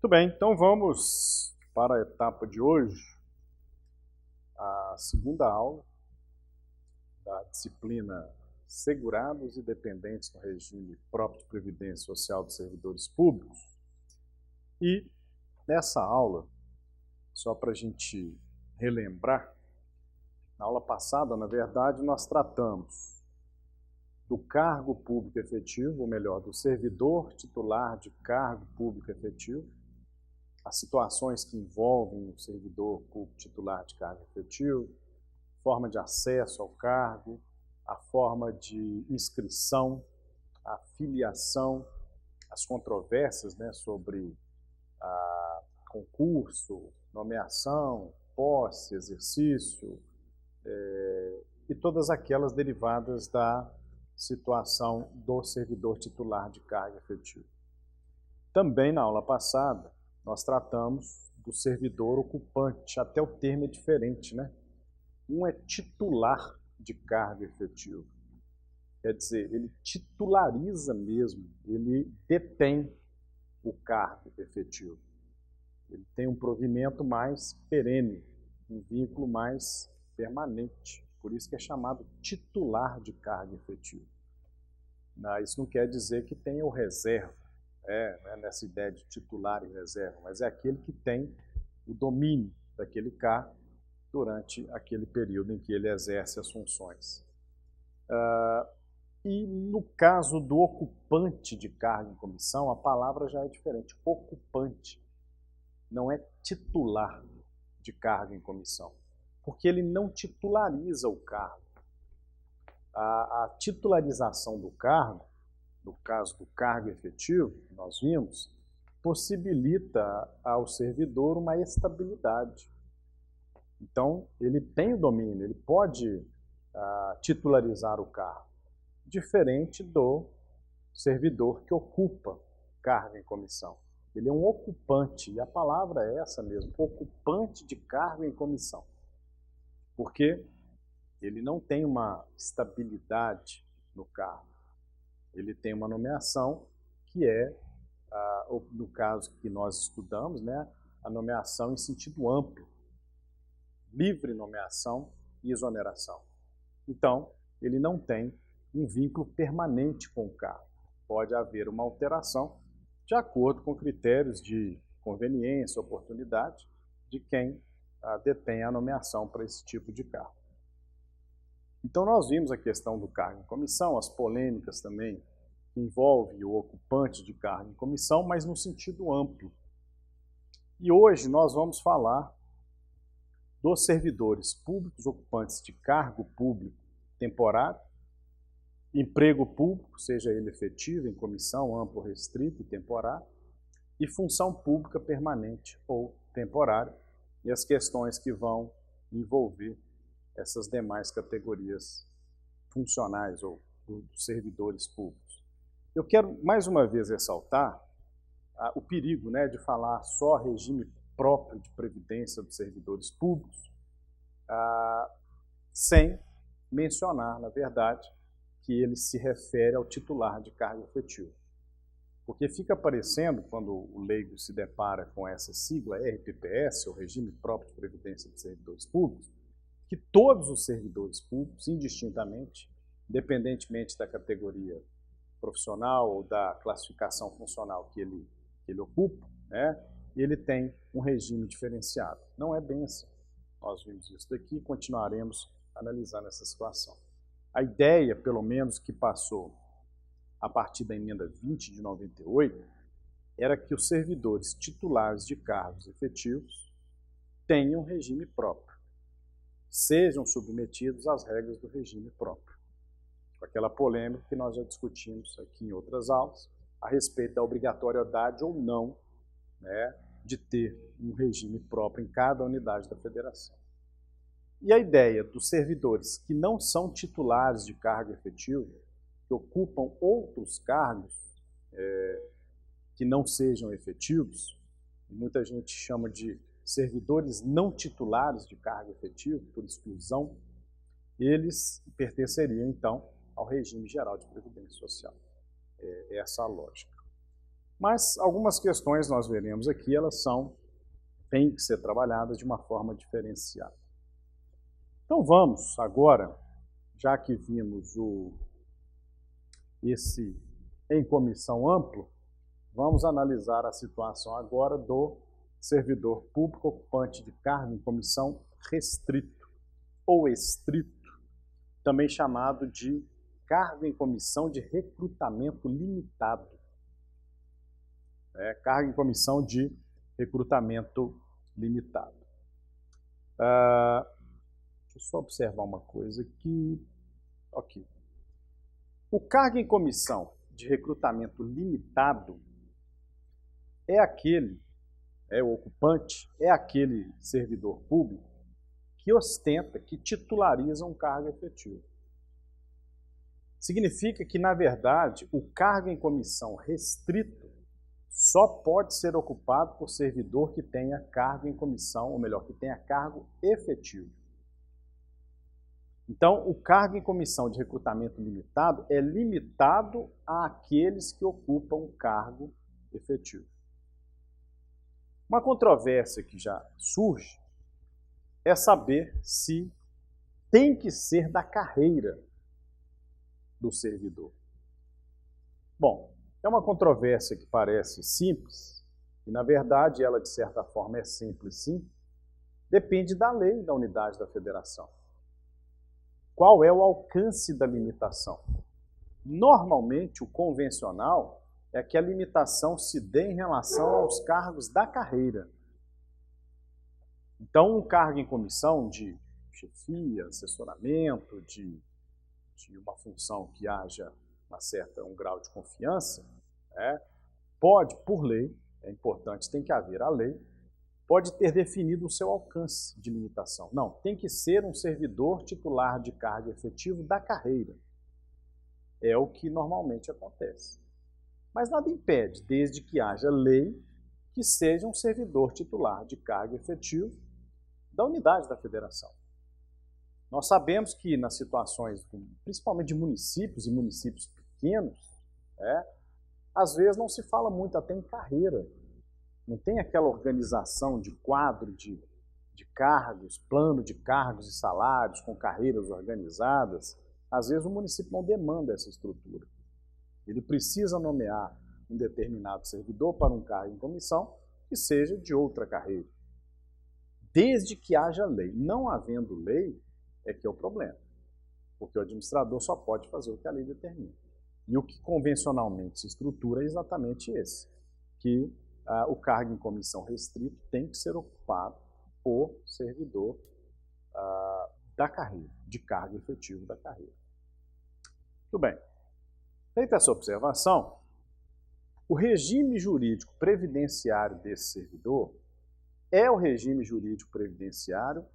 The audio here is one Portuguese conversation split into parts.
Muito bem, então vamos para a etapa de hoje, a segunda aula da disciplina Segurados e Dependentes no Regime Próprio de Previdência Social dos Servidores Públicos. E nessa aula, só para a gente relembrar, na aula passada, na verdade, nós tratamos do cargo público efetivo, ou melhor, do servidor titular de cargo público efetivo, as situações que envolvem o servidor público titular de cargo efetivo, forma de acesso ao cargo, a forma de inscrição, a filiação, as controvérsias, sobre concurso, nomeação, posse, exercício, e todas aquelas derivadas da situação do servidor titular de cargo efetivo. Também na aula passada, nós tratamos do servidor ocupante, até o termo é diferente, Um é titular de cargo efetivo, quer dizer, ele titulariza mesmo, ele detém o cargo efetivo. Ele tem um provimento mais perene, um vínculo mais permanente, por isso que é chamado titular de cargo efetivo. Isso não quer dizer que tenha o reserva, não é nessa ideia de titular e reserva, mas é aquele que tem o domínio daquele cargo durante aquele período em que ele exerce as funções. E no caso do ocupante de cargo em comissão, a palavra já é diferente. Ocupante não é titular de cargo em comissão, porque ele não titulariza o cargo. A titularização do cargo, no caso do cargo efetivo, nós vimos, possibilita ao servidor uma estabilidade. Então, ele tem o domínio, ele pode titularizar o cargo, diferente do servidor que ocupa cargo em comissão. Ele é um ocupante, e a palavra é essa mesmo, ocupante de cargo em comissão. Porque ele não tem uma estabilidade no cargo. Ele tem uma nomeação que é, no caso que nós estudamos, a nomeação em sentido amplo. Livre nomeação e exoneração. Então, ele não tem um vínculo permanente com o cargo. Pode haver uma alteração de acordo com critérios de conveniência, oportunidade de quem detém a nomeação para esse tipo de cargo. Então, nós vimos a questão do cargo em comissão, as polêmicas também que envolvem o ocupante de cargo em comissão, mas no sentido amplo. E hoje nós vamos falar dos servidores públicos ocupantes de cargo público temporário, emprego público, seja ele efetivo, em comissão, amplo, restrito e temporário, e função pública permanente ou temporária, e as questões que vão envolver essas demais categorias funcionais ou dos servidores públicos. Eu quero mais uma vez ressaltar o perigo de falar só regime próprio de previdência dos servidores públicos, sem mencionar, na verdade, que ele se refere ao titular de cargo efetivo. Porque fica parecendo, quando o leigo se depara com essa sigla, RPPS, ou Regime Próprio de Previdência dos Servidores Públicos, que todos os servidores públicos, indistintamente, independentemente da categoria profissional ou da classificação funcional que ele ocupa, ele tem um regime diferenciado. Não é bem assim. Nós vimos isso daqui e continuaremos analisando essa situação. A ideia, pelo menos, que passou a partir da emenda 20 de 98, era que os servidores titulares de cargos efetivos tenham regime próprio, sejam submetidos às regras do regime próprio. Com aquela polêmica que nós já discutimos aqui em outras aulas, a respeito da obrigatoriedade ou não de ter um regime próprio em cada unidade da federação. E a ideia dos servidores que não são titulares de cargo efetivo, que ocupam outros cargos que não sejam efetivos, muita gente chama de servidores não titulares de cargo efetivo, por exclusão, eles pertenceriam, então, ao regime geral de previdência social. É essa a lógica. Mas algumas questões nós veremos aqui, elas têm que ser trabalhadas de uma forma diferenciada. Então vamos agora, já que vimos esse em comissão amplo, vamos analisar a situação agora do servidor público ocupante de cargo em comissão restrito ou estrito, também chamado de cargo em comissão de recrutamento limitado. Cargo em comissão de recrutamento limitado. Deixa eu só observar uma coisa aqui. Ok. O cargo em comissão de recrutamento limitado o ocupante, é aquele servidor público que ostenta, que titulariza um cargo efetivo. Significa que, na verdade, o cargo em comissão restrito só pode ser ocupado por servidor que tenha cargo em comissão, ou melhor, que tenha cargo efetivo. Então, o cargo em comissão de recrutamento limitado é limitado àqueles que ocupam o cargo efetivo. Uma controvérsia que já surge é saber se tem que ser da carreira do servidor. Bom, é uma controvérsia que parece simples, e na verdade ela de certa forma é simples sim, depende da lei da unidade da federação. Qual é o alcance da limitação? Normalmente o convencional é que a limitação se dê em relação aos cargos da carreira. Então, um cargo em comissão de chefia, assessoramento, de uma função que haja um grau de confiança, pode, por lei, é importante, tem que haver a lei, pode ter definido o seu alcance de limitação. Não, tem que ser um servidor titular de cargo efetivo da carreira. É o que normalmente acontece. Mas nada impede, desde que haja lei, que seja um servidor titular de cargo efetivo da unidade da federação. Nós sabemos que nas situações, principalmente de municípios e municípios pequenos, às vezes não se fala muito até em carreira. Não tem aquela organização de quadro de cargos, plano de cargos e salários com carreiras organizadas. Às vezes o município não demanda essa estrutura. Ele precisa nomear um determinado servidor para um cargo em comissão que seja de outra carreira. Desde que haja lei. Não havendo lei é que é o problema. Porque o administrador só pode fazer o que a lei determina. E o que convencionalmente se estrutura é exatamente esse, que o cargo em comissão restrito tem que ser ocupado por servidor da carreira, de cargo efetivo da carreira. Muito bem. Feita essa observação, o regime jurídico previdenciário desse servidor é o regime jurídico previdenciário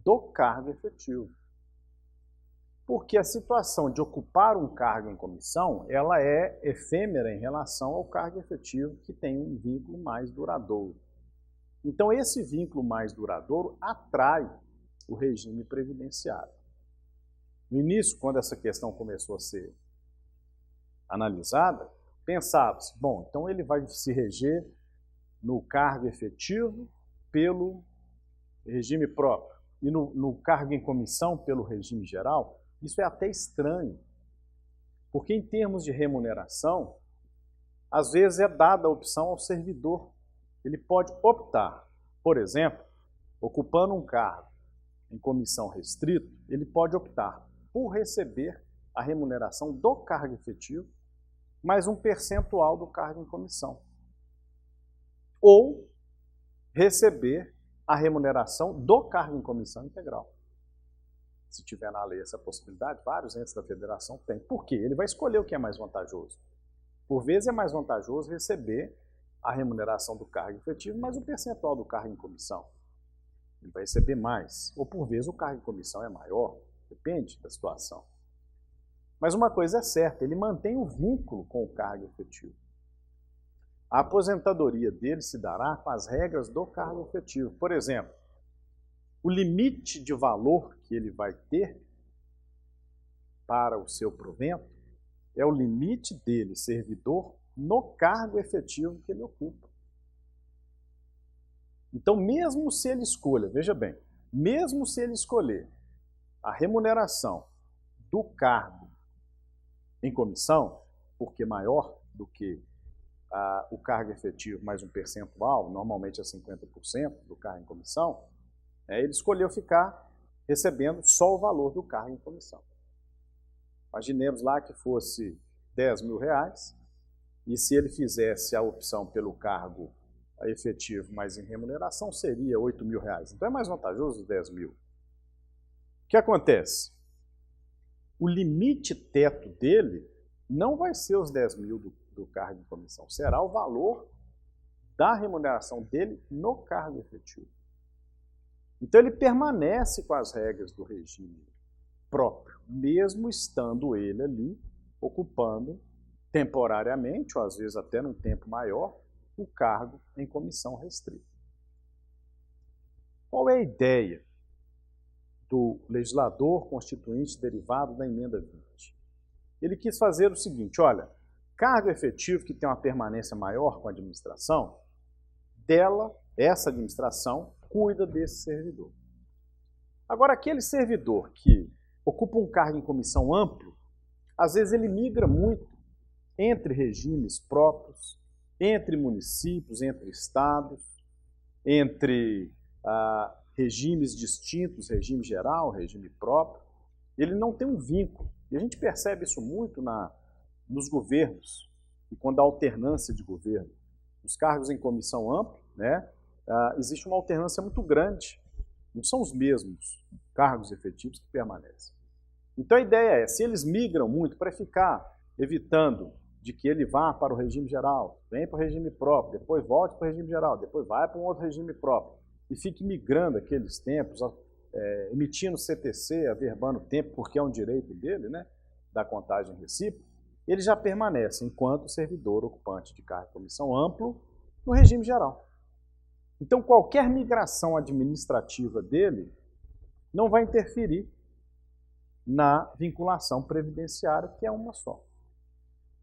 do cargo efetivo. Porque a situação de ocupar um cargo em comissão, ela é efêmera em relação ao cargo efetivo que tem um vínculo mais duradouro. Então, esse vínculo mais duradouro atrai o regime previdenciário. No início, quando essa questão começou a ser analisada, pensava-se, bom, então ele vai se reger no cargo efetivo pelo regime próprio e no cargo em comissão pelo regime geral. Isso é até estranho, porque em termos de remuneração, às vezes é dada a opção ao servidor. Ele pode optar, por exemplo, ocupando um cargo em comissão restrito, ele pode optar por receber a remuneração do cargo efetivo, mais um percentual do cargo em comissão. Ou receber a remuneração do cargo em comissão integral. Se tiver na lei essa possibilidade, vários entes da federação têm. Por quê? Ele vai escolher o que é mais vantajoso. Por vezes é mais vantajoso receber a remuneração do cargo efetivo mais o percentual do cargo em comissão. Ele vai receber mais. Ou por vezes o cargo em comissão é maior. Depende da situação. Mas uma coisa é certa, ele mantém o vínculo com o cargo efetivo. A aposentadoria dele se dará com as regras do cargo efetivo. Por exemplo, o limite de valor que ele vai ter para o seu provento é o limite dele, servidor, no cargo efetivo que ele ocupa. Então, mesmo se ele escolha, veja bem, mesmo se ele escolher a remuneração do cargo em comissão, porque maior do que o cargo efetivo mais um percentual, normalmente é 50% do cargo em comissão, ele escolheu ficar recebendo só o valor do cargo em comissão. Imaginemos lá que fosse R$10.000, e se ele fizesse a opção pelo cargo efetivo mais em remuneração, seria R$8.000. Então é mais vantajoso os 10.000. O que acontece? O limite teto dele não vai ser os 10.000 do cargo em comissão, será o valor da remuneração dele no cargo efetivo. Então ele permanece com as regras do regime próprio, mesmo estando ele ali ocupando temporariamente, ou às vezes até num tempo maior, o cargo em comissão restrita. Qual é a ideia do legislador constituinte derivado da emenda 20? Ele quis fazer o seguinte, olha, cargo efetivo que tem uma permanência maior com a administração, essa administração cuida desse servidor. Agora, aquele servidor que ocupa um cargo em comissão amplo, às vezes ele migra muito entre regimes próprios, entre municípios, entre estados, entre regimes distintos, regime geral, regime próprio. Ele não tem um vínculo. E a gente percebe isso muito nos governos, e quando há alternância de governo. Os cargos em comissão ampla, existe uma alternância muito grande. Não são os mesmos cargos efetivos que permanecem. Então a ideia é, se eles migram muito para ficar evitando de que ele vá para o regime geral, venha para o regime próprio, depois volte para o regime geral, depois vai para um outro regime próprio, e fique migrando aqueles tempos, emitindo CTC, averbando tempo, porque é um direito dele, da contagem recíproca, ele já permanece enquanto servidor ocupante de cargo de comissão amplo no regime geral. Então, qualquer migração administrativa dele não vai interferir na vinculação previdenciária, que é uma só.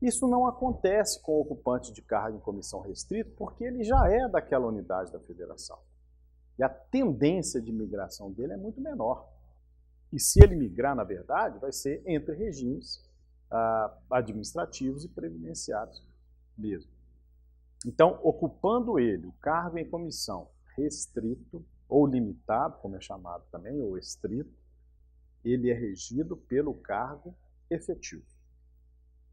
Isso não acontece com o ocupante de cargo em comissão restrita, porque ele já é daquela unidade da federação. E a tendência de migração dele é muito menor. E se ele migrar, na verdade, vai ser entre regimes administrativos e previdenciários mesmo. Então, ocupando ele o cargo em comissão restrito, ou limitado, como é chamado também, ou estrito, ele é regido pelo cargo efetivo.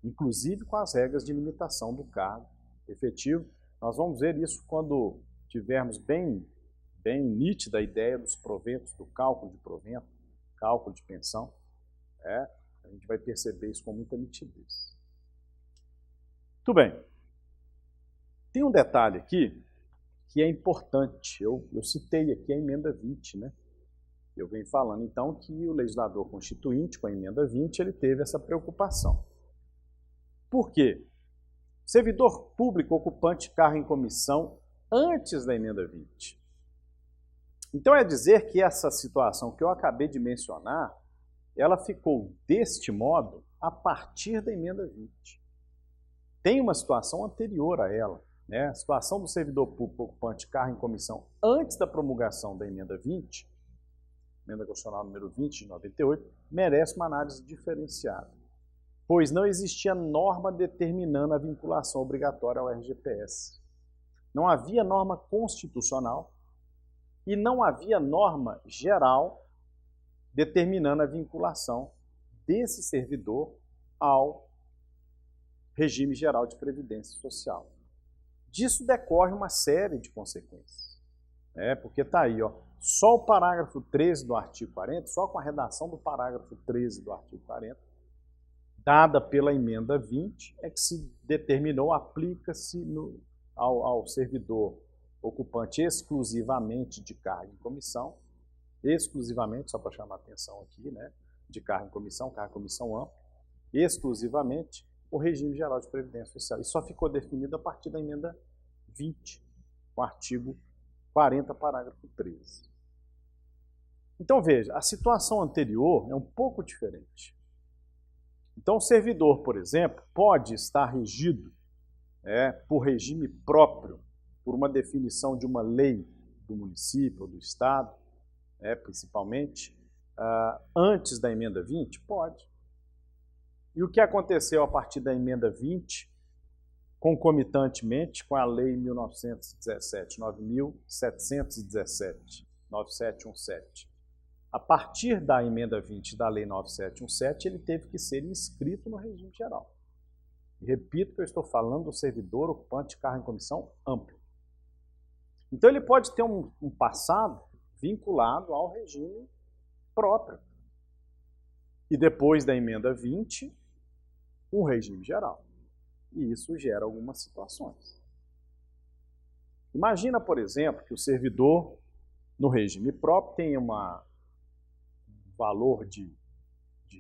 Inclusive com as regras de limitação do cargo efetivo. Nós vamos ver isso quando tivermos bem nítida a ideia dos proventos, do cálculo de provento, cálculo de pensão. A gente vai perceber isso com muita nitidez. Muito bem. Tem um detalhe aqui que é importante. Eu citei aqui a emenda 20, Eu venho falando, então, que o legislador constituinte, com a emenda 20, ele teve essa preocupação. Por quê? Servidor público ocupante de cargo em comissão antes da emenda 20. Então, é dizer que essa situação que eu acabei de mencionar, ela ficou deste modo a partir da emenda 20. Tem uma situação anterior a ela, A situação do servidor público ocupante de cargo em comissão antes da promulgação da emenda 20, emenda constitucional número 20 de 98, merece uma análise diferenciada, pois não existia norma determinando a vinculação obrigatória ao RGPS. Não havia norma constitucional e não havia norma geral determinando a vinculação desse servidor ao regime geral de previdência social. Disso decorre uma série de consequências. Porque está aí, só o parágrafo 13 do artigo 40, só com a redação do parágrafo 13 do artigo 40, dada pela emenda 20, é que se determinou, aplica-se ao servidor ocupante exclusivamente de cargo em comissão, exclusivamente, só para chamar a atenção aqui, de cargo em comissão ampla, exclusivamente o regime geral de previdência social. Isso só ficou definido a partir da emenda 20, o artigo 40, parágrafo 13. Então, veja, a situação anterior é um pouco diferente. Então, o servidor, por exemplo, pode estar regido por regime próprio, por uma definição de uma lei do município ou do estado, principalmente, antes da emenda 20? Pode. E o que aconteceu a partir da emenda 20, concomitantemente com a lei 1917, 9.717, 9717? A partir da emenda 20 da lei 9717, ele teve que ser inscrito no regime geral. E repito que eu estou falando do servidor ocupante de cargo em comissão amplo. Então ele pode ter um passado vinculado ao regime próprio. E depois da emenda 20, um regime geral. E isso gera algumas situações. Imagina, por exemplo, que o servidor no regime próprio tem um valor de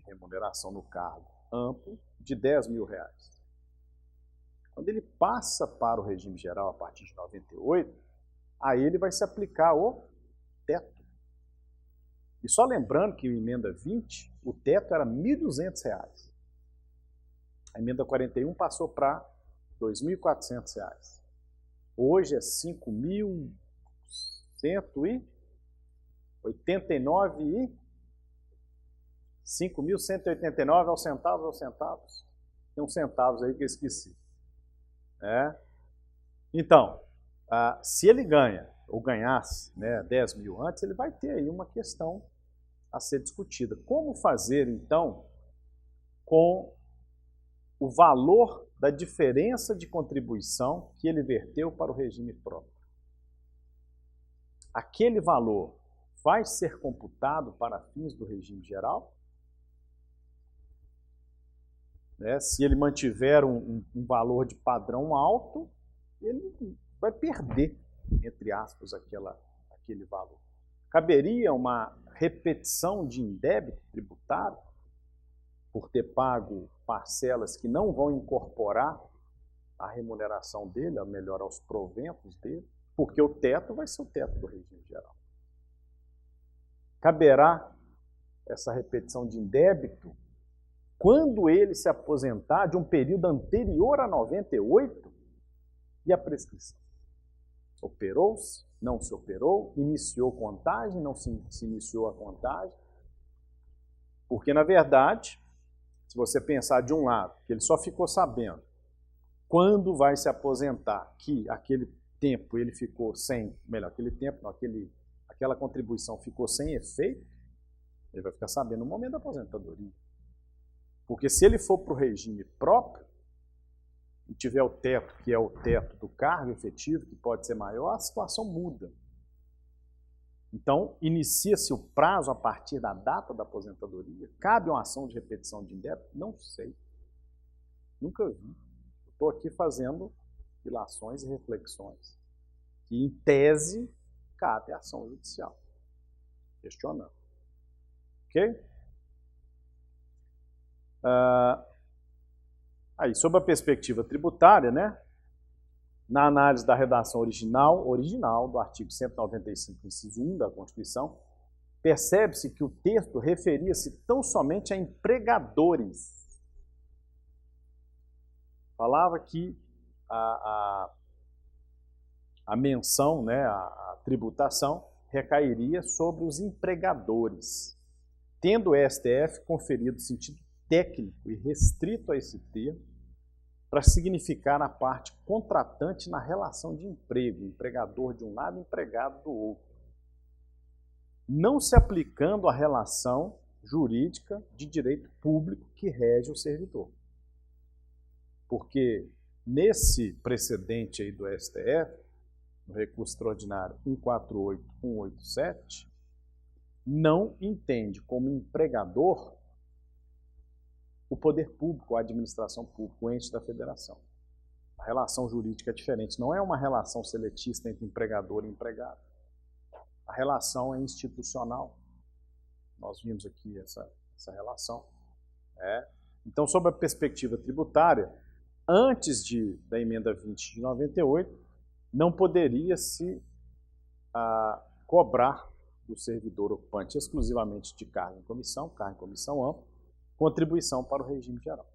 remuneração no cargo amplo de R$10.000. Quando ele passa para o regime geral a partir de 98, a ele vai se aplicar o teto. E só lembrando que a emenda 20, o teto era R$1.200. A emenda 41 passou para R$2.400. Hoje é R$5.189 aos centavos. Tem uns centavos aí que eu esqueci. Então, se ele ganha, ou ganhasse 10 mil antes, ele vai ter aí uma questão a ser discutida. Como fazer, então, com o valor da diferença de contribuição que ele verteu para o regime próprio? Aquele valor vai ser computado para fins do regime geral? Se ele mantiver um valor de padrão alto, ele vai perder, entre aspas, aquele valor. Caberia uma repetição de indébito tributário por ter pago parcelas que não vão incorporar a remuneração dele, ou melhor, aos proventos dele, porque o teto vai ser o teto do regime geral. Caberá essa repetição de indébito quando ele se aposentar de um período anterior a 98 e a prescrição. Operou-se, não se operou, iniciou contagem, não se iniciou a contagem. Porque, na verdade, se você pensar de um lado, que ele só ficou sabendo quando vai se aposentar, que aquele tempo ele ficou sem, aquele tempo, não, aquela contribuição ficou sem efeito, ele vai ficar sabendo no momento da aposentadoria. Porque se ele for para o regime próprio, e tiver o teto, que é o teto do cargo efetivo, que pode ser maior, a situação muda. Então, inicia-se o prazo a partir da data da aposentadoria? Cabe uma ação de repetição de indébito? Não sei. Nunca vi. Estou aqui fazendo ilações e reflexões. Que, em tese, cabe a ação judicial. Questionando. Ok? Aí, sob a perspectiva tributária, na análise da redação original do artigo 195, inciso 1 da Constituição, percebe-se que o texto referia-se tão somente a empregadores. Falava que a menção, a tributação, recairia sobre os empregadores, tendo o STF conferido sentido técnico e restrito a esse termo para significar a parte contratante na relação de emprego, empregador de um lado e empregado do outro, não se aplicando à relação jurídica de direito público que rege o servidor. Porque nesse precedente aí do STF, no recurso extraordinário 148187, não entende como empregador o poder público, a administração pública, o ente da federação. A relação jurídica é diferente, não é uma relação seletista entre empregador e empregado. A relação é institucional. Nós vimos aqui essa relação. Então, sob a perspectiva tributária, antes da emenda 20 de 98, não poderia se cobrar do servidor ocupante exclusivamente de cargo em comissão ampla, contribuição para o regime geral.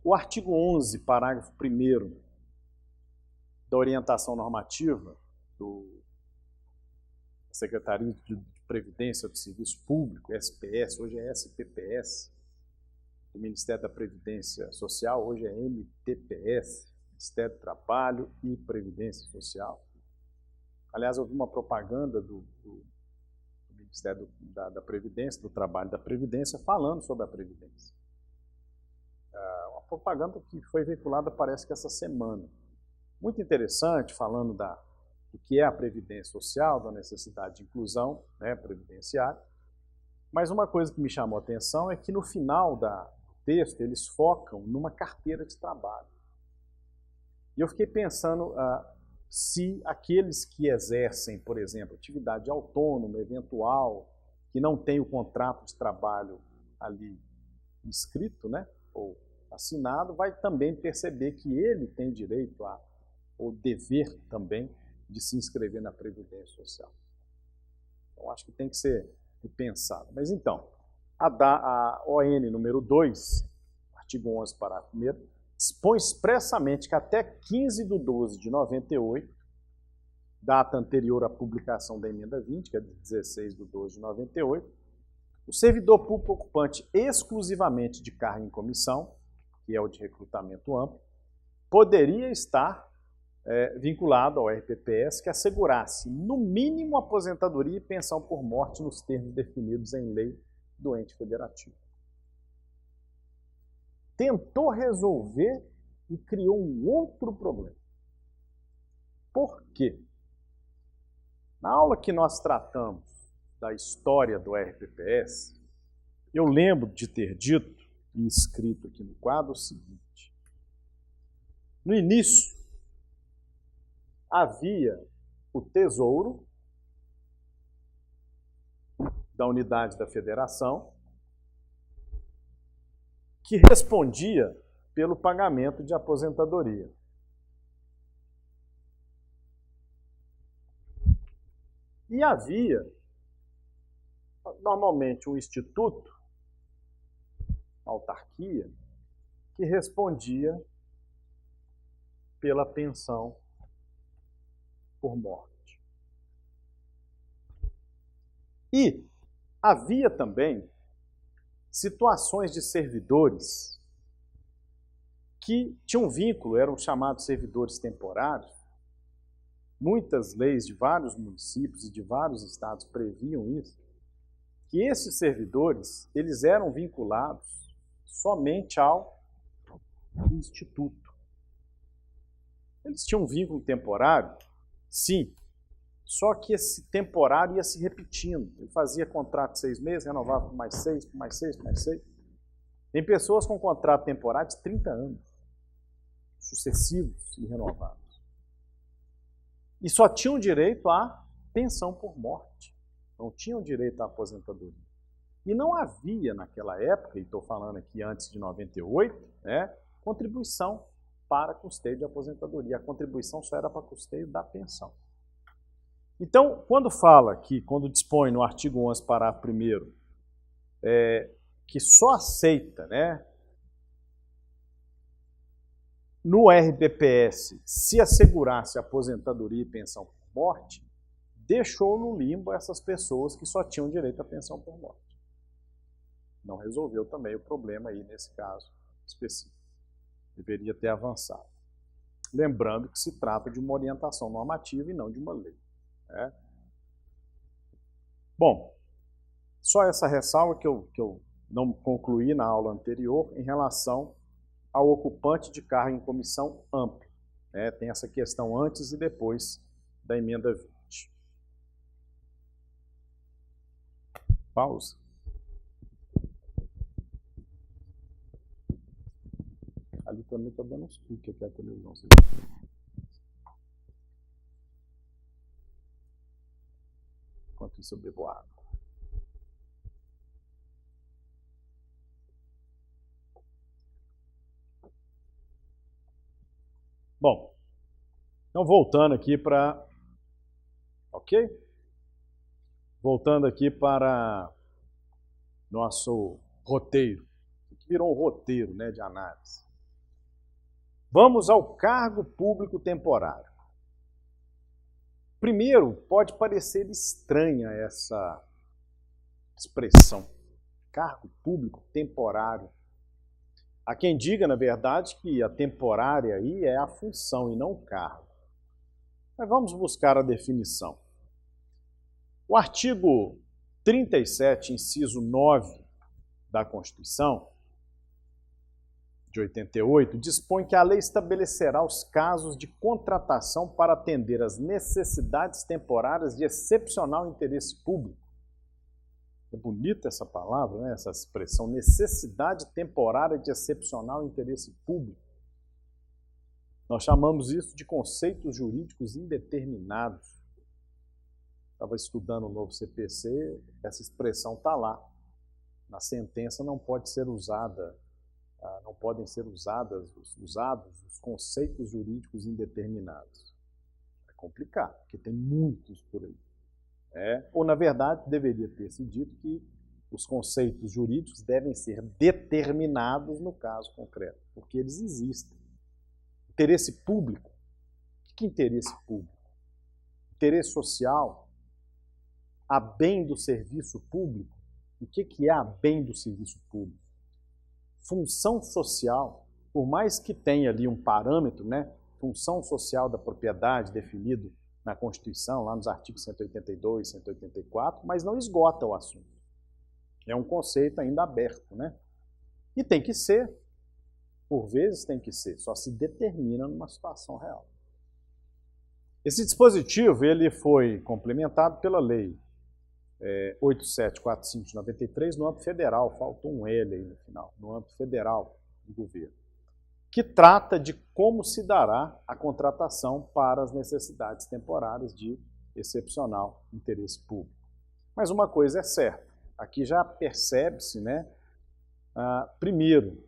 O artigo 11, parágrafo 1º da orientação normativa do Secretaria de Previdência do Serviço Público, SPS, hoje é SPPS, do Ministério da Previdência Social, hoje é MTPS, Ministério do Trabalho e Previdência Social. Aliás, eu vi uma propaganda do Ministério da Previdência, do Trabalho e da Previdência, falando sobre a Previdência. Uma propaganda que foi veiculada, parece que essa semana. Muito interessante, falando do que é a Previdência Social, da necessidade de inclusão, né, previdenciária. Mas uma coisa que me chamou a atenção é que no final do texto eles focam numa carteira de trabalho. E eu fiquei pensando se aqueles que exercem, por exemplo, atividade autônoma, eventual, que não tem o contrato de trabalho ali escrito, né, ou assinado, vai também perceber que ele tem direito ou dever também de se inscrever na Previdência Social. Então, acho que tem que ser pensado. Mas então, a ON número 2, artigo 11, parágrafo 1º, expõe expressamente que até 15/12/98, data anterior à publicação da emenda 20, que é de 16/12/98, o servidor público ocupante exclusivamente de cargo em comissão, que é o de recrutamento amplo, poderia estar vinculado ao RPPS que assegurasse, no mínimo, aposentadoria e pensão por morte nos termos definidos em lei do ente federativo. Tentou resolver e criou um outro problema. Por quê? Na aula que nós tratamos da história do RPPS, eu lembro de ter dito e escrito aqui no quadro o seguinte: no início, havia o Tesouro da Unidade da Federação, que respondia pelo pagamento de aposentadoria. E havia, normalmente, um instituto, autarquia, que respondia pela pensão por morte. E havia também situações de servidores que tinham vínculo, eram chamados servidores temporários. Muitas leis de vários municípios e de vários estados previam isso, que esses servidores, eles eram vinculados somente ao instituto. Eles tinham um vínculo temporário, sim, só que esse temporário ia se repetindo. Ele fazia contrato de 6 meses, renovava por mais 6, por mais 6, por mais 6. Tem pessoas com contrato temporário de 30 anos, sucessivos e renovados. E só tinham direito à pensão por morte. Não tinham direito à aposentadoria. E não havia naquela época, e estou falando aqui antes de 98, contribuição para custeio de aposentadoria. A contribuição só era para custeio da pensão. Então, quando fala aqui, quando dispõe no artigo 11, parágrafo 1º, que só aceita, no RPPS, se assegurasse aposentadoria e pensão por morte, deixou no limbo essas pessoas que só tinham direito à pensão por morte. Não resolveu também o problema aí nesse caso específico. Deveria ter avançado. Lembrando que se trata de uma orientação normativa e não de uma lei. Bom, só essa ressalva que eu não concluí na aula anterior em relação ao ocupante de cargo em comissão ampla. Tem essa questão antes e depois da emenda 20. Pausa. Ali também está dando uns piques aqui a televisão. Enquanto isso eu bebo água. Bom, então voltando aqui para... Ok? Voltando aqui para nosso roteiro, que virou um roteiro, né, de análise. Vamos ao cargo público temporário. Primeiro, pode parecer estranha essa expressão, cargo público temporário. Há quem diga, na verdade, que a temporária aí é a função e não o cargo. Mas vamos buscar a definição. O artigo 37, inciso 9 da Constituição de 88, dispõe que a lei estabelecerá os casos de contratação para atender às necessidades temporárias de excepcional interesse público. É bonita essa palavra, né? Essa expressão, necessidade temporária de excepcional interesse público. Nós chamamos isso de conceitos jurídicos indeterminados. Estava estudando o novo CPC, essa expressão está lá. Na sentença não pode ser usada, não podem ser usados os conceitos jurídicos indeterminados. É complicado, porque tem muitos por aí. Ou, na verdade, deveria ter se dito que os conceitos jurídicos devem ser determinados no caso concreto, porque eles existem. Interesse público. O que é interesse público? Interesse social, a bem do serviço público. O que é a bem do serviço público? Função social, por mais que tenha ali um parâmetro, né? Função social da propriedade definido na Constituição, lá nos artigos 182, 184, mas não esgota o assunto. É um conceito ainda aberto, né? E tem que ser, por vezes tem que ser, só se determina numa situação real. Esse dispositivo ele foi complementado pela Lei 8745 de 93 no âmbito federal, faltou um L aí no final, no âmbito federal do governo, que trata de como se dará a contratação para as necessidades temporárias de excepcional interesse público. Mas uma coisa é certa, aqui já percebe-se, né, primeiro,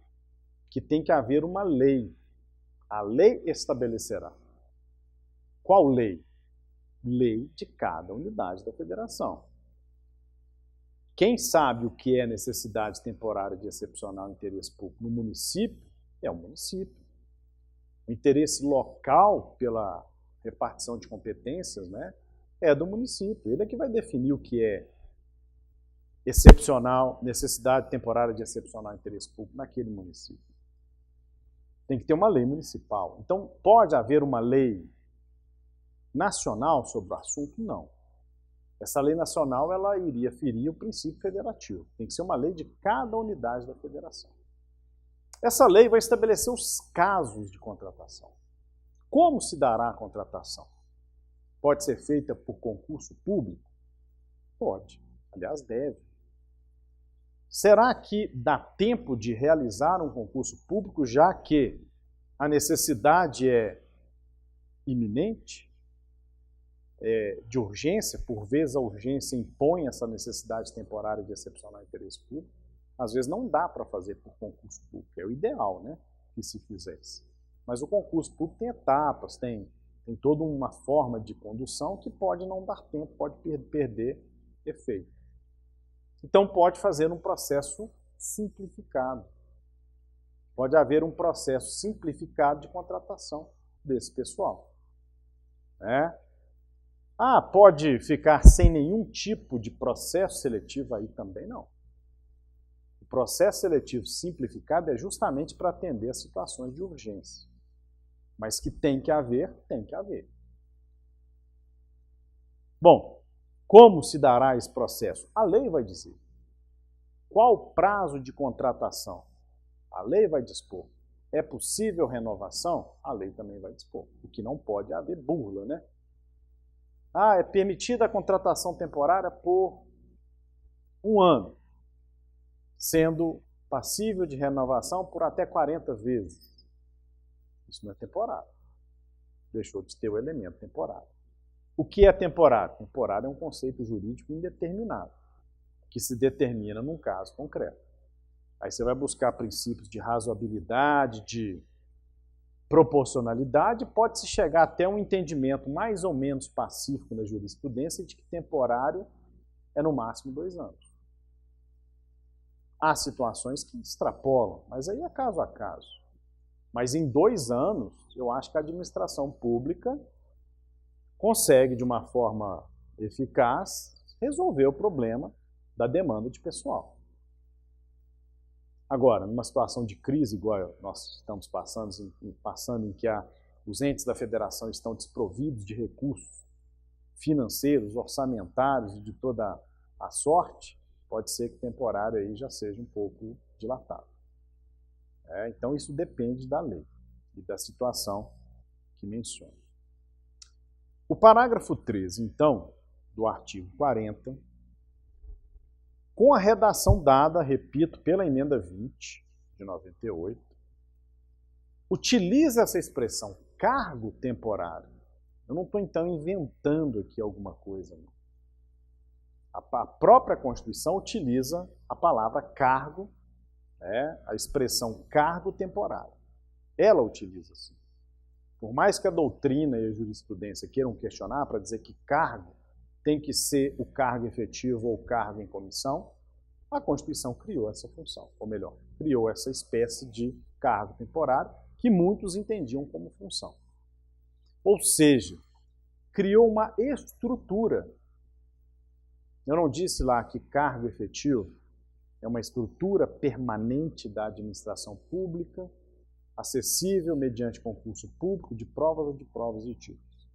que tem que haver uma lei. A lei estabelecerá. Qual lei? Lei de cada unidade da federação. Quem sabe o que é necessidade temporária de excepcional interesse público no município é o município. O interesse local pela repartição de competências, né, é do município. Ele é que vai definir o que é excepcional, necessidade temporária de excepcional interesse público naquele município. Tem que ter uma lei municipal. Então, pode haver uma lei nacional sobre o assunto? Não. Essa lei nacional ela iria ferir o princípio federativo. Tem que ser uma lei de cada unidade da federação. Essa lei vai estabelecer os casos de contratação. Como se dará a contratação? Pode ser feita por concurso público? Pode. Aliás, deve. Será que dá tempo de realizar um concurso público, já que a necessidade é iminente? De urgência, por vezes a urgência impõe essa necessidade temporária de excepcional interesse público. Às vezes não dá para fazer por concurso público, é o ideal, né, que se fizesse. Mas o concurso público tem etapas, tem toda uma forma de condução que pode não dar tempo, pode perder efeito. Então pode fazer um processo simplificado. Pode haver um processo simplificado de contratação desse pessoal. Pode ficar sem nenhum tipo de processo seletivo aí também não. O processo seletivo simplificado é justamente para atender as situações de urgência. Mas que tem que haver, tem que haver. Bom, como se dará esse processo? A lei vai dizer. Qual o prazo de contratação? A lei vai dispor. É possível renovação? A lei também vai dispor. O que não pode haver burla, né? É permitida a contratação temporária por 1 ano, sendo passível de renovação por até 40 vezes. Isso não é temporário. Deixou de ter o elemento temporário. O que é temporário? Temporário é um conceito jurídico indeterminado, que se determina num caso concreto. Aí você vai buscar princípios de razoabilidade, de proporcionalidade, pode-se chegar até um entendimento mais ou menos pacífico na jurisprudência de que temporário é no máximo 2 anos. Há situações que extrapolam, mas aí é caso a caso. Mas em 2 anos, eu acho que a administração pública consegue, de uma forma eficaz, resolver o problema da demanda de pessoal. Agora, numa situação de crise, igual nós estamos passando em que os entes da federação estão desprovidos de recursos financeiros, orçamentários e de toda a sorte, pode ser que temporário aí já seja um pouco dilatado. Então isso depende da lei e da situação que menciona. O parágrafo 13, então, do artigo 40, com a redação dada, repito, pela emenda 20 de 98, utiliza essa expressão cargo temporário. Eu não estou, então, inventando aqui alguma coisa. Não. A própria Constituição utiliza a palavra cargo, a expressão cargo temporário. Ela utiliza assim. Por mais que a doutrina e a jurisprudência queiram questionar para dizer que cargo tem que ser o cargo efetivo ou o cargo em comissão, a Constituição criou essa função, ou melhor, criou essa espécie de cargo temporário que muitos entendiam como função. Ou seja, criou uma estrutura. Eu não disse lá que cargo efetivo é uma estrutura permanente da administração pública, acessível mediante concurso público de provas e títulos.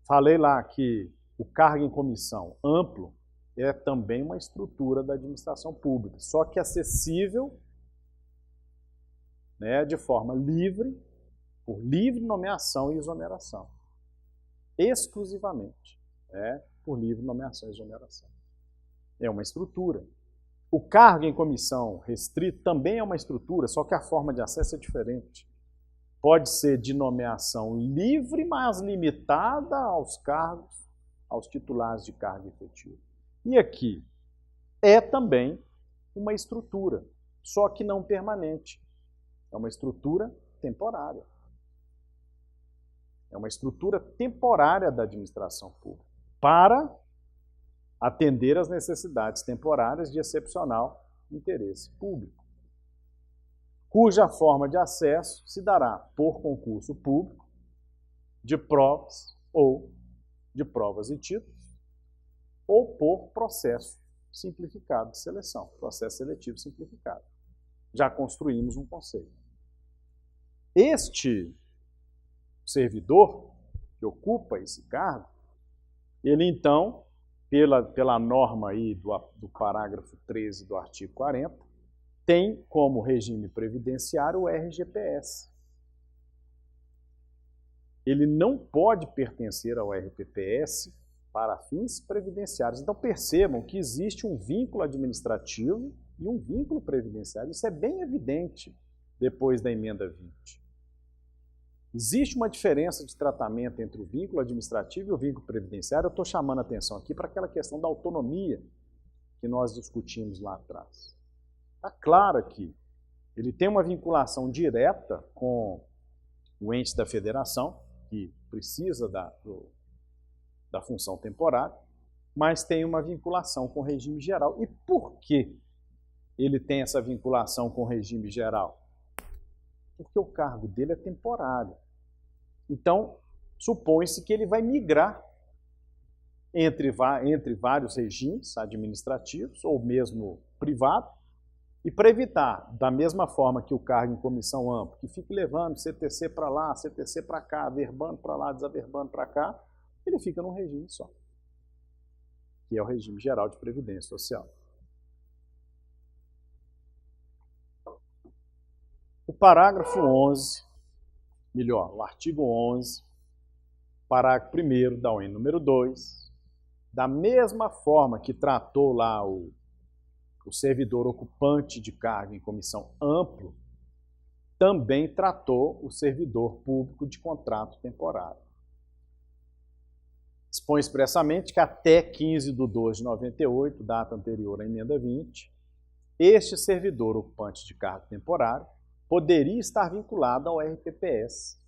Falei lá que o cargo em comissão amplo é também uma estrutura da administração pública, só que acessível, de forma livre, por livre nomeação e exoneração. Exclusivamente, por livre nomeação e exoneração. É uma estrutura. O cargo em comissão restrito também é uma estrutura, só que a forma de acesso é diferente. Pode ser de nomeação livre, mas limitada aos cargos, aos titulares de cargo efetivo. E aqui é também uma estrutura, só que não permanente. É uma estrutura temporária. É uma estrutura temporária da administração pública para atender às necessidades temporárias de excepcional interesse público, cuja forma de acesso se dará por concurso público de provas ou de provas e títulos, ou por processo simplificado de seleção, processo seletivo simplificado. Já construímos um conceito. Este servidor que ocupa esse cargo, ele então, pela norma aí do parágrafo 13 do artigo 40, tem como regime previdenciário o RGPS. Ele não pode pertencer ao RPPS para fins previdenciários. Então percebam que existe um vínculo administrativo e um vínculo previdenciário. Isso é bem evidente depois da emenda 20. Existe uma diferença de tratamento entre o vínculo administrativo e o vínculo previdenciário. Eu estou chamando a atenção aqui para aquela questão da autonomia que nós discutimos lá atrás. Está claro aqui, ele tem uma vinculação direta com o ente da federação, que precisa da função temporária, mas tem uma vinculação com o regime geral. E por que ele tem essa vinculação com o regime geral? Porque o cargo dele é temporário. Então, supõe-se que ele vai migrar entre vários regimes administrativos ou mesmo privados, e para evitar, da mesma forma que o cargo em comissão ampla, que fica levando CTC para lá, CTC para cá, averbando para lá, desaverbando para cá, ele fica num regime só, que é o regime geral de previdência social. O parágrafo 11, melhor, o artigo 11, parágrafo 1º da UEN número 2, da mesma forma que tratou lá o servidor ocupante de cargo em comissão amplo, também tratou o servidor público de contrato temporário. Expõe expressamente que até 15/12/98, data anterior à emenda 20, este servidor ocupante de cargo temporário poderia estar vinculado ao RPPS,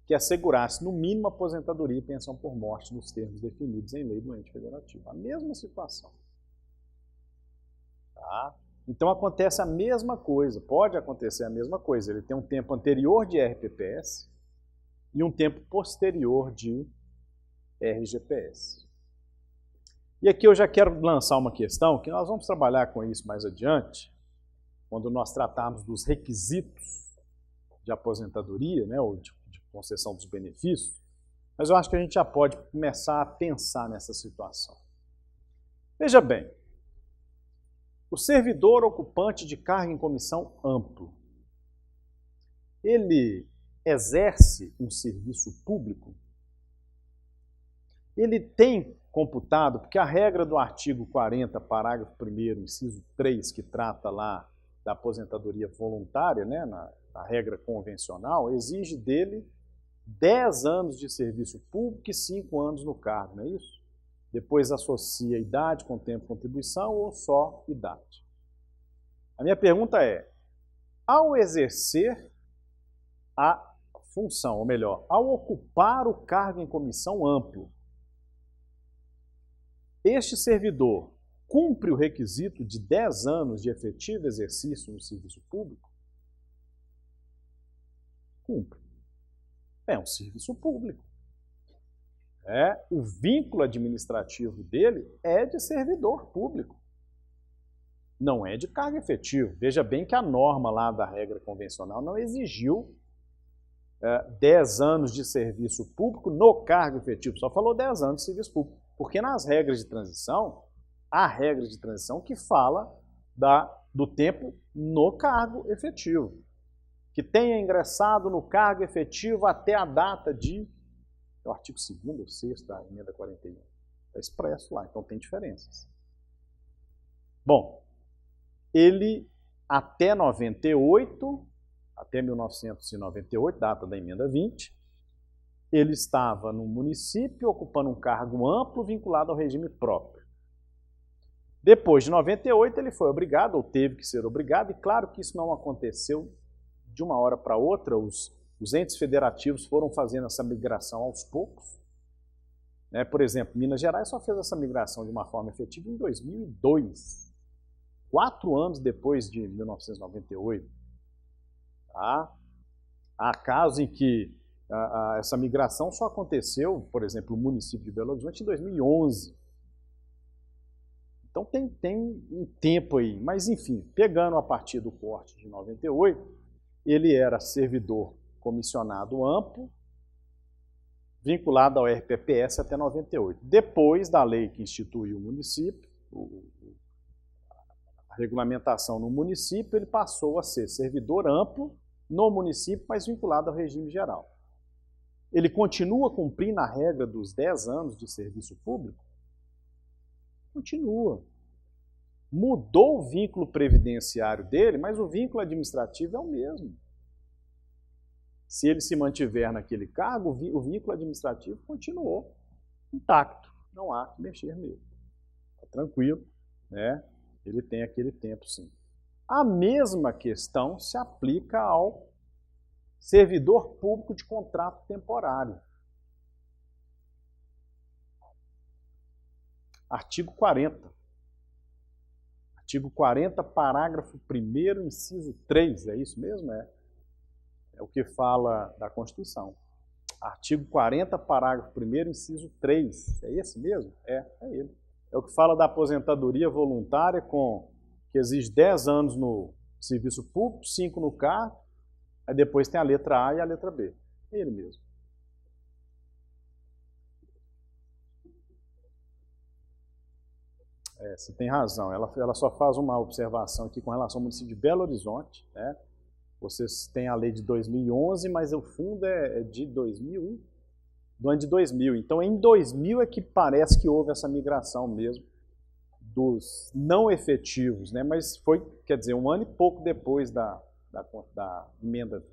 que assegurasse, no mínimo, aposentadoria e pensão por morte nos termos definidos em lei do ente federativo. A mesma situação. Tá? Então acontece a mesma coisa, pode acontecer a mesma coisa. Ele tem um tempo anterior de RPPS e um tempo posterior de RGPS. E aqui eu já quero lançar uma questão, que nós vamos trabalhar com isso mais adiante, quando nós tratarmos dos requisitos de aposentadoria, né, ou de concessão dos benefícios, mas eu acho que a gente já pode começar a pensar nessa situação. Veja bem, o servidor ocupante de cargo em comissão amplo, ele exerce um serviço público? Ele tem computado, porque a regra do artigo 40, parágrafo 1º, inciso 3, que trata lá da aposentadoria voluntária, né, na regra convencional, exige dele 10 anos de serviço público e 5 anos no cargo, não é isso? Depois associa idade com tempo de contribuição ou só idade. A minha pergunta é, ao exercer a função, ou melhor, ao ocupar o cargo em comissão amplo, este servidor cumpre o requisito de 10 anos de efetivo exercício no serviço público? Cumpre. É um serviço público. O vínculo administrativo dele é de servidor público. Não é de cargo efetivo. Veja bem que a norma lá da regra convencional não exigiu 10 anos de serviço público no cargo efetivo, só falou 10 anos de serviço público. Porque nas regras de transição, há regra de transição que fala do tempo no cargo efetivo. Que tenha ingressado no cargo efetivo até a data de... É o artigo 2º ou 6º da emenda 41. Está expresso lá, então tem diferenças. Bom, ele até 98, até 1998, data da emenda 20, ele estava no município ocupando um cargo amplo vinculado ao regime próprio. Depois de 98, ele foi obrigado, ou teve que ser obrigado, e claro que isso não aconteceu de uma hora para outra, os entes federativos foram fazendo essa migração aos poucos. Por exemplo, Minas Gerais só fez essa migração de uma forma efetiva em 2002, 4 anos depois de 1998. Tá? Há casos em que essa migração só aconteceu, por exemplo, no município de Belo Horizonte, em 2011. Então tem um tempo aí, mas enfim, pegando a partir do corte de 98, ele era servidor comissionado amplo, vinculado ao RPPS até 98. Depois da lei que instituiu o município, a regulamentação no município, ele passou a ser servidor amplo no município, mas vinculado ao regime geral. Ele continua cumprindo a regra dos 10 anos de serviço público? Continua. Mudou o vínculo previdenciário dele, mas o vínculo administrativo é o mesmo. Se ele se mantiver naquele cargo, o vínculo administrativo continuou intacto. Não há que mexer nele. Está tranquilo, né? Ele tem aquele tempo, sim. A mesma questão se aplica ao servidor público de contrato temporário. Artigo 40. Artigo 40, parágrafo 1º, inciso 3, é isso mesmo? É o que fala da Constituição. Artigo 40, parágrafo 1º, inciso 3. É esse mesmo? É ele. É o que fala da aposentadoria voluntária que exige 10 anos no serviço público, 5 no cargo, aí depois tem a letra A e a letra B. É ele mesmo. Você tem razão. Ela só faz uma observação aqui com relação ao município de Belo Horizonte, né? Vocês têm a lei de 2011, mas o fundo é de 2000, do ano de 2000. Então, em 2000 é que parece que houve essa migração mesmo dos não efetivos, né? Mas foi, quer dizer, um ano e pouco depois da emenda